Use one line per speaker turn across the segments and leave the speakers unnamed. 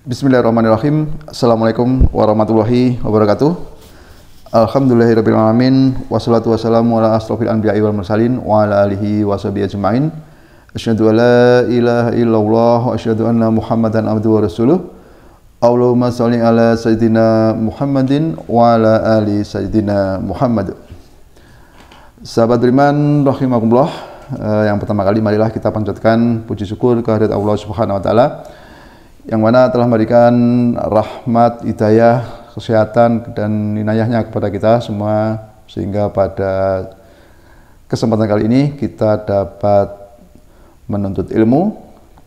Bismillahirrahmanirrahim. Assalamualaikum warahmatullahi wabarakatuh. Alhamdulillahirabbil alamin wassalatu wassalamu ala asrofil anbiya'i wal mursalin wa ala alihi washabihi ajmain. Asyhadu an la ilaha illallah wa asyhadu anna Muhammadan abduhu wa rasuluh. Allahumma shalli ala sayyidina Muhammadin wa ala ali sayyidina Muhammad. Sahabat beriman rahimakumullah, yang pertama kali marilah kita panjatkan puji syukur kehadirat Allah Subhanahu wa taala yang mana telah memberikan rahmat, hidayah, kesehatan dan inayahnya kepada kita semua, sehingga pada kesempatan kali ini kita dapat menuntut ilmu,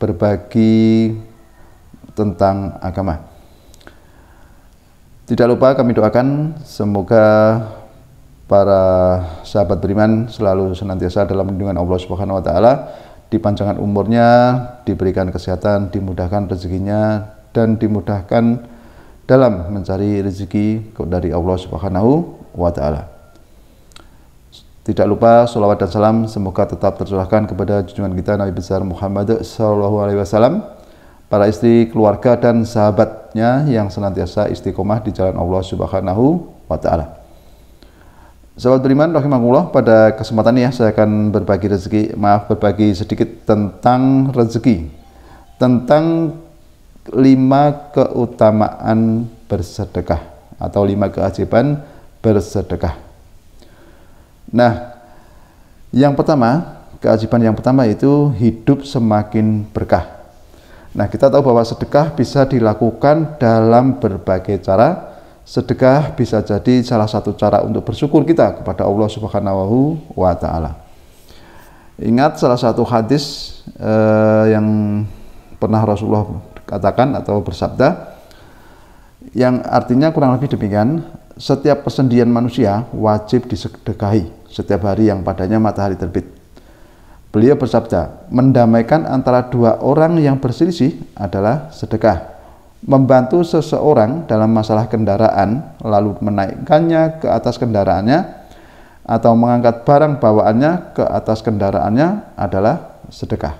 berbagi tentang agama. Tidak lupa kami doakan semoga para sahabat beriman selalu senantiasa dalam lindungan Allah Subhanahu wa taala, dipanjangkan umurnya, diberikan kesehatan, dimudahkan rezekinya, dan dimudahkan dalam mencari rezeki dari Allah Subhanahu wa taala. Tidak lupa sholawat dan salam semoga tetap tercurahkan kepada junjungan kita Nabi besar Muhammad SAW, para istri, keluarga dan sahabatnya yang senantiasa istiqomah di jalan Allah Subhanahu wa taala. Sahabat beriman rahimakumullah, pada kesempatan ini saya akan berbagi sedikit tentang rezeki, tentang 5 keutamaan bersedekah atau 5 keajaiban bersedekah. Nah, keajaiban yang pertama itu hidup semakin berkah. Nah, kita tahu bahwa sedekah bisa dilakukan dalam berbagai cara. Sedekah bisa jadi salah satu cara untuk bersyukur kita kepada Allah Subhanahu wa taala. Ingat salah satu hadis yang pernah Rasulullah katakan atau bersabda, yang artinya kurang lebih demikian: setiap persendian manusia wajib disedekahi setiap hari yang padanya matahari terbit. Beliau bersabda, mendamaikan antara 2 orang yang berselisih adalah sedekah. Membantu seseorang dalam masalah kendaraan lalu menaikkannya ke atas kendaraannya atau mengangkat barang bawaannya ke atas kendaraannya adalah sedekah.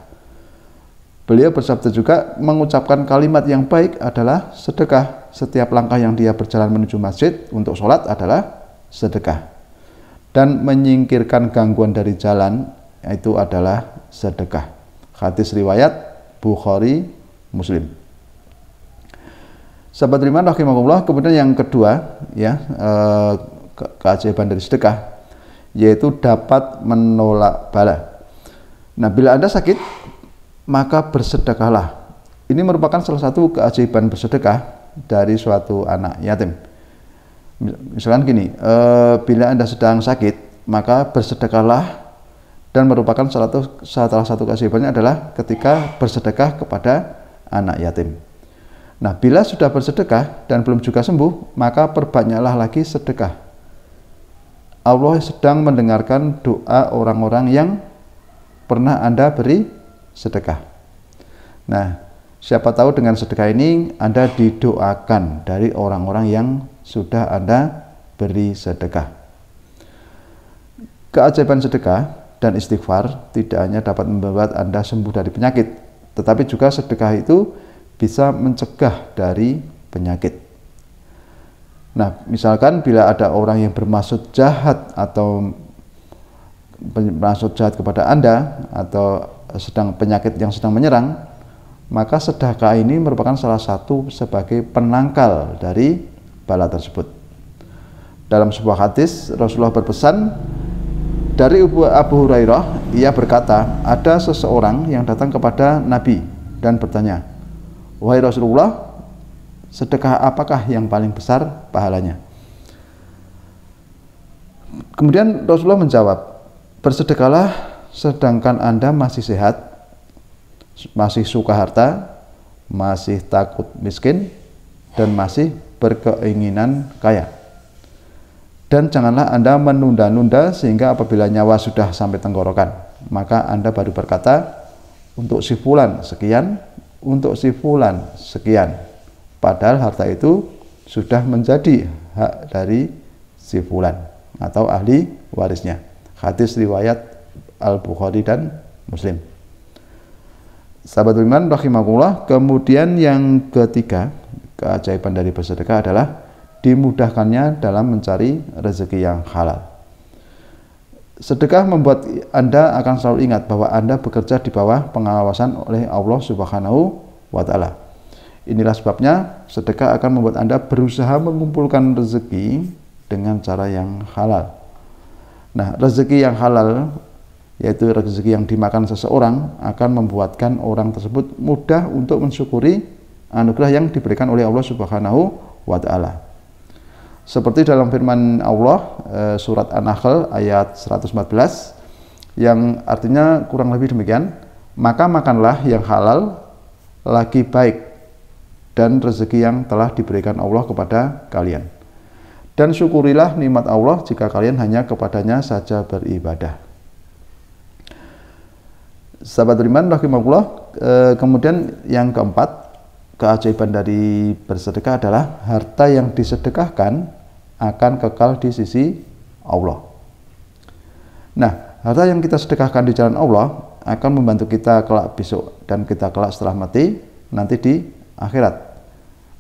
Beliau bersabda juga, mengucapkan kalimat yang baik adalah sedekah. Setiap langkah yang dia berjalan menuju masjid untuk sholat adalah sedekah. Dan menyingkirkan gangguan dari jalan itu adalah sedekah. Hadis riwayat Bukhari, Muslim. Sahabat beriman rahimakumullah, kemudian yang kedua keajaiban dari sedekah yaitu dapat menolak bala. Nah, bila Anda sakit maka bersedekahlah. Ini merupakan salah satu keajaiban bersedekah dari suatu anak yatim. Misalkan gini, bila Anda sedang sakit maka bersedekahlah, dan merupakan salah satu keajaibannya adalah ketika bersedekah kepada anak yatim. Nah, bila sudah bersedekah dan belum juga sembuh, maka perbanyaklah lagi sedekah. Allah sedang mendengarkan doa orang-orang yang pernah Anda beri sedekah. Nah, siapa tahu dengan sedekah ini Anda didoakan dari orang-orang yang sudah Anda beri sedekah. Keajaiban sedekah dan istighfar tidak hanya dapat membuat Anda sembuh dari penyakit, tetapi juga sedekah itu bisa mencegah dari penyakit. Nah, misalkan bila ada orang yang bermaksud jahat atau bermaksud jahat kepada Anda atau penyakit yang sedang menyerang, maka sedekah ini merupakan salah satu sebagai penangkal dari bala tersebut. Dalam sebuah hadis Rasulullah berpesan dari Abu Hurairah, ia berkata, ada seseorang yang datang kepada Nabi dan bertanya, wahai Rasulullah, sedekah apakah yang paling besar pahalanya? Kemudian Rasulullah menjawab, bersedekahlah sedangkan Anda masih sehat, masih suka harta, masih takut miskin, dan masih berkeinginan kaya. Dan janganlah Anda menunda-nunda sehingga apabila nyawa sudah sampai tenggorokan, maka Anda baru berkata, untuk si fulan sekian, untuk si fulan sekian, padahal harta itu sudah menjadi hak dari si fulan atau ahli warisnya. Hadis riwayat Al-Bukhari dan Muslim. Sahabat beriman rahimakumullah, kemudian yang ketiga, keajaiban dari bersedekah adalah dimudahkannya dalam mencari rezeki yang halal. Sedekah membuat Anda akan selalu ingat bahwa Anda bekerja di bawah pengawasan oleh Allah Subhanahu wa Ta'ala. Inilah sebabnya sedekah akan membuat Anda berusaha mengumpulkan rezeki dengan cara yang halal. Nah, rezeki yang halal, yaitu rezeki yang dimakan seseorang, akan membuatkan orang tersebut mudah untuk mensyukuri anugerah yang diberikan oleh Allah Subhanahu wa Ta'ala. Seperti dalam firman Allah surat An-Nahl ayat 114 yang artinya kurang lebih demikian, maka makanlah yang halal lagi baik dan rezeki yang telah diberikan Allah kepada kalian, dan syukurilah nikmat Allah jika kalian hanya kepadanya saja beribadah. Sahabat beriman rahimakumullah, kemudian yang keempat, keajaiban dari bersedekah adalah harta yang disedekahkan akan kekal di sisi Allah. Nah, harta yang kita sedekahkan di jalan Allah akan membantu kita kelak besok dan kita kelak setelah mati nanti di akhirat.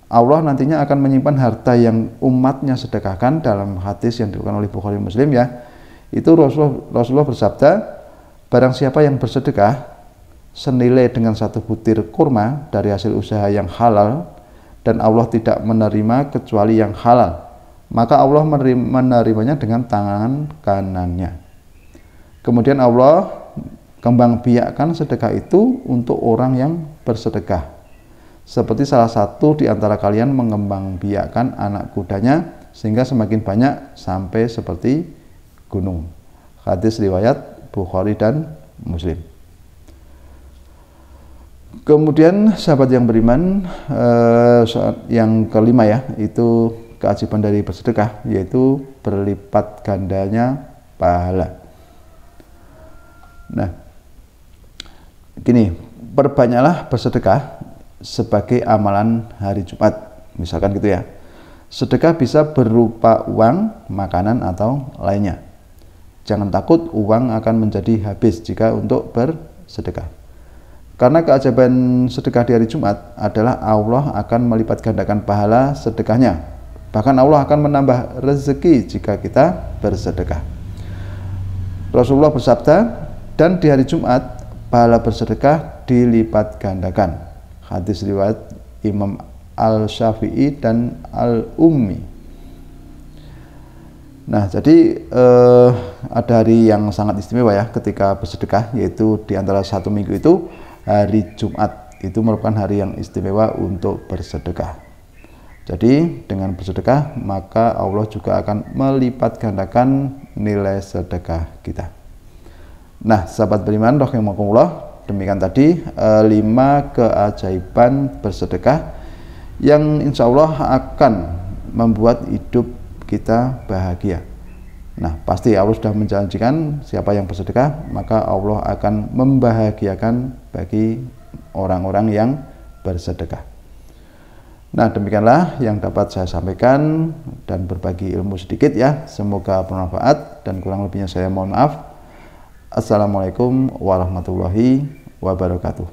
Allah nantinya akan menyimpan harta yang umatnya sedekahkan. Dalam hadis yang diriwayatkan oleh Bukhari Muslim ya, itu Rasulullah bersabda, barang siapa yang bersedekah senilai dengan 1 butir kurma dari hasil usaha yang halal dan Allah tidak menerima kecuali yang halal, maka Allah menerimanya dengan tangan kanannya. Kemudian Allah kembang biakkan sedekah itu untuk orang yang bersedekah, seperti salah satu di antara kalian mengembang biakkan anak kudanya sehingga semakin banyak sampai seperti gunung. Hadis riwayat Bukhari dan Muslim. Kemudian sahabat yang beriman, yang kelima ya, itu keajaiban dari bersedekah, yaitu berlipat gandanya pahala. Nah, gini, perbanyaklah bersedekah sebagai amalan hari Jumat, misalkan gitu ya. Sedekah bisa berupa uang, makanan, atau lainnya. Jangan takut uang akan menjadi habis jika untuk bersedekah. Karena keajaiban sedekah di hari Jumat adalah Allah akan melipat gandakan pahala sedekahnya. Bahkan Allah akan menambah rezeki jika kita bersedekah. Rasulullah bersabda, dan di hari Jumat pahala bersedekah dilipat gandakan. Hadis riwayat Imam Al-Syafi'i dan Al-Ummi. Nah, jadi ada hari yang sangat istimewa ya ketika bersedekah, yaitu di antara 1 minggu itu hari Jumat. Itu merupakan hari yang istimewa untuk bersedekah. Jadi dengan bersedekah maka Allah juga akan melipat gandakan nilai sedekah kita. Nah, sahabat beriman rahimakumullah, demikian tadi 5 keajaiban bersedekah yang insya Allah akan membuat hidup kita bahagia. Nah, pasti Allah sudah menjanjikan siapa yang bersedekah maka Allah akan membahagiakan bagi orang-orang yang bersedekah. Nah, demikianlah yang dapat saya sampaikan dan berbagi ilmu sedikit ya. Semoga bermanfaat dan kurang lebihnya saya mohon maaf. Assalamualaikum warahmatullahi wabarakatuh.